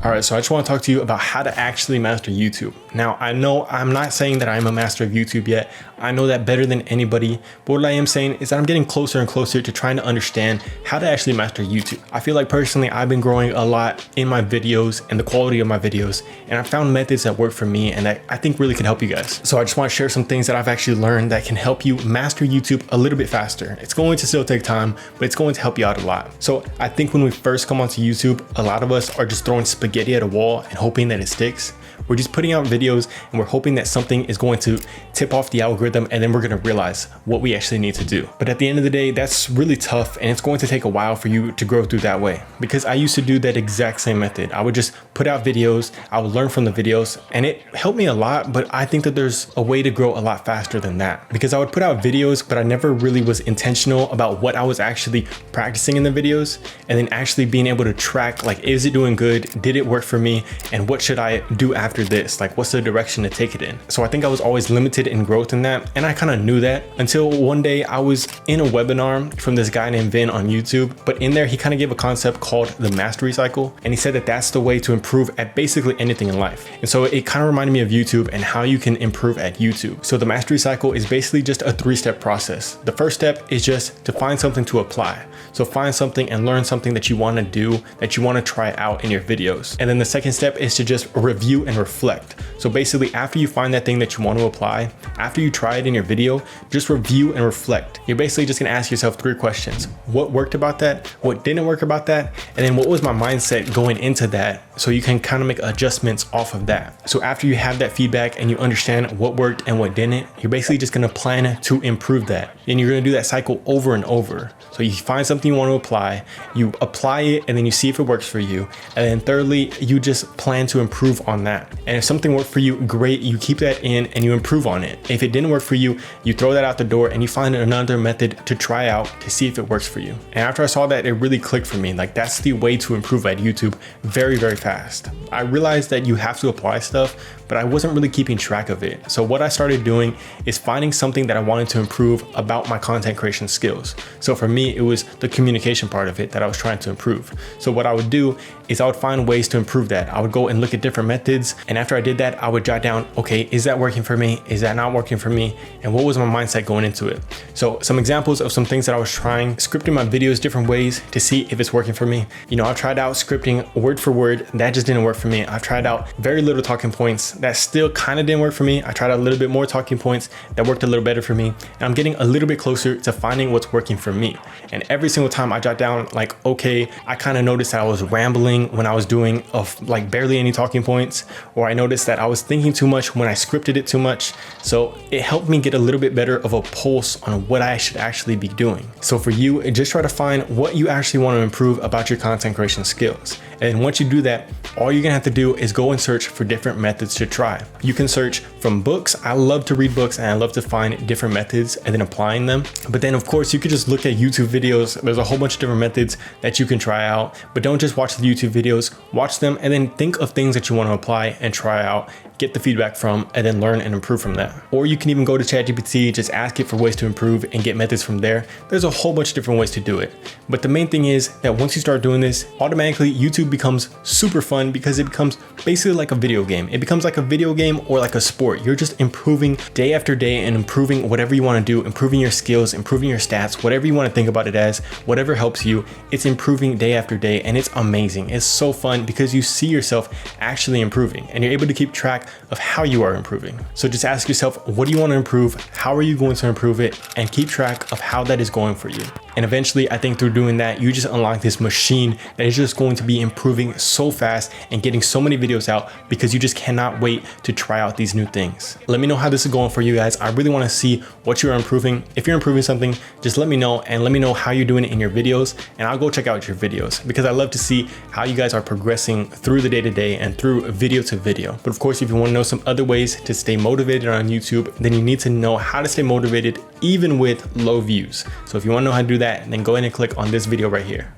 All right, so I just want to talk to you about how to actually master YouTube. Now, I know I'm not saying that I'm a master of YouTube yet. I know that better than anybody, but what I am saying is that I'm getting closer and closer to trying to understand how to actually master YouTube. I feel like personally, I've been growing a lot in my videos and the quality of my videos, and I found methods that work for me and that I think really can help you guys. So I just want to share some things that I've actually learned that can help you master YouTube a little bit faster. It's going to still take time, but it's going to help you out a lot. So I think when we first come onto YouTube, a lot of us are just throwing spaghetti at a wall and hoping that it sticks. We're just putting out videos and we're hoping that something is going to tip off the algorithm, and then we're going to realize what we actually need to do. But at the end of the day, that's really tough, and it's going to take a while for you to grow through that way, because I used to do that exact same method. I would just put out videos, I would learn from the videos, and it helped me a lot. But I think that there's a way to grow a lot faster than that, because I would put out videos, but I never really was intentional about what I was actually practicing in the videos, and then actually being able to track, like, is it doing good? Did it work for me? And what should I do after this? Like, what's the direction to take it in? So I think I was always limited in growth in that, and I kind of knew that until one day I was in a webinar from this guy named Vin on YouTube. But in there, he kind of gave a concept called the mastery cycle, and he said that that's the way to improve at basically anything in life. And so it kind of reminded me of YouTube and how you can improve at YouTube. So the mastery cycle is basically just a 3-step process. The first step is just to find something to apply. So find something and learn something that you want to do, that you want to try out in your videos. And then the second step is to just review and reflect. So basically, after you find that thing that you want to apply, after you try it in your video, just review and reflect. You're basically just going to ask yourself 3 questions. What worked about that? What didn't work about that? And then what was my mindset going into that? So you can kind of make adjustments off of that. So after you have that feedback and you understand what worked and what didn't, you're basically just going to plan to improve that. And you're going to do that cycle over and over. So you find something you want to apply, you apply it, and then you see if it works for you. And then thirdly, you just plan to improve on that. And if something worked for you, great, you keep that in and you improve on it. If it didn't work for you, you throw that out the door and you find another method to try out to see if it works for you. And after I saw that, it really clicked for me. Like, that's the way to improve at YouTube very, very fast. I realized that you have to apply stuff, but I wasn't really keeping track of it. So what I started doing is finding something that I wanted to improve about my content creation skills. So for me, it was the communication part of it that I was trying to improve. So what I would do is I would find ways to improve that. I would go and look at different methods. And after I did that, I would jot down, okay, is that working for me? Is that not working for me? And what was my mindset going into it? So some examples of some things that I was trying: scripting my videos different ways to see if it's working for me. You know, I've tried out scripting word for word. That just didn't work for me. I've tried out very little talking points. That still kind of didn't work for me. I tried out a little bit more talking points that worked a little better for me. And I'm getting a little bit closer to finding what's working for me. And every single time I jot down, like, okay, I kind of noticed that I was rambling when I was doing like barely any talking points, or I noticed that I was thinking too much when I scripted it too much. So it helped me get a little bit better of a pulse on what I should actually be doing. So for you, just try to find what you actually want to improve about your content creation skills. And once you do that, all you're gonna have to do is go and search for different methods to try. You can search from books. I love to read books and I love to find different methods and then applying them. But then of course you could just look at YouTube videos. There's a whole bunch of different methods that you can try out, but don't just watch the YouTube videos, watch them and then think of things that you want to apply and try out, get the feedback from, and then learn and improve from that. Or you can even go to ChatGPT, just ask it for ways to improve and get methods from there. There's a whole bunch of different ways to do it. But the main thing is that once you start doing this, automatically YouTube becomes super fun, because it becomes basically like a video game. It becomes like a video game or like a sport. You're just improving day after day and improving whatever you want to do, improving your skills, improving your stats, whatever you want to think about it as, whatever helps you. It's improving day after day, and it's amazing. It's so fun because you see yourself actually improving and you're able to keep track of how you are improving. So just ask yourself, what do you want to improve? How are you going to improve it? And keep track of how that is going for you. And eventually, I think through doing that, you just unlock this machine that is just going to be improving so fast and getting so many videos out, because you just cannot wait to try out these new things. Let me know how this is going for you guys. I really want to see what you're improving. If you're improving something, just let me know, and let me know how you're doing it in your videos, and I'll go check out your videos, because I love to see how you guys are progressing through the day-to-day and through video to video. But of course, if you want to know some other ways to stay motivated on YouTube, then you need to know how to stay motivated even with low views. So if you want to know how to do that, then go ahead and click on this video right here.